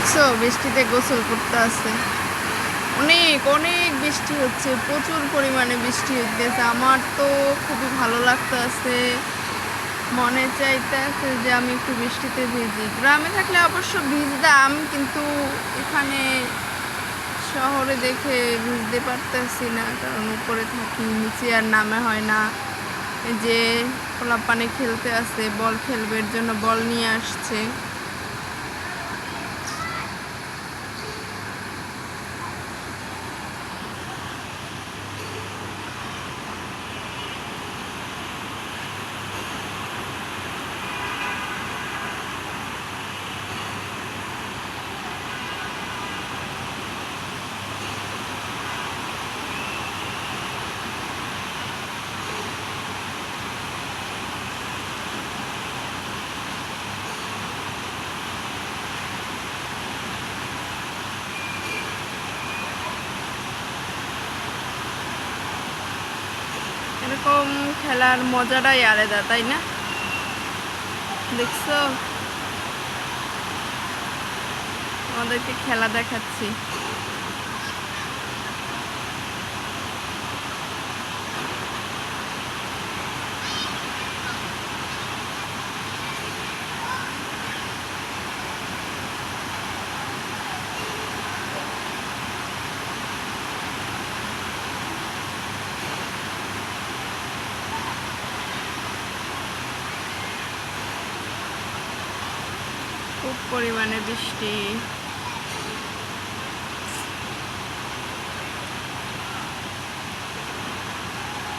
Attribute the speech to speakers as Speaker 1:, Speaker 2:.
Speaker 1: দেখছো বৃষ্টিতে গোসল করতে আছে। অনেক অনেক বৃষ্টি হচ্ছে, প্রচুর পরিমাণে বৃষ্টি হইতেছে। আমার তো খুবই ভালো লাগতেছে, মনে চাইতেছে যে আমি একটু বৃষ্টিতে ভিজি। গ্রামে থাকলে অবশ্য ভিজতাম, কিন্তু এখানে শহরে দেখে ভিজতে পারতেছি না, কারণ উপরে থাকি, নিচে আর নামে হয় না। এই যে পোলাপানে খেলতে আছে, বল খেলবে, এর জন্য বল নিয়ে আসছে। এরকম খেলার মজাটাই আলাদা, তাই না? দেখছো, আমাদেরকে খেলা দেখাচ্ছি। খুব পরিমাণে বৃষ্টি।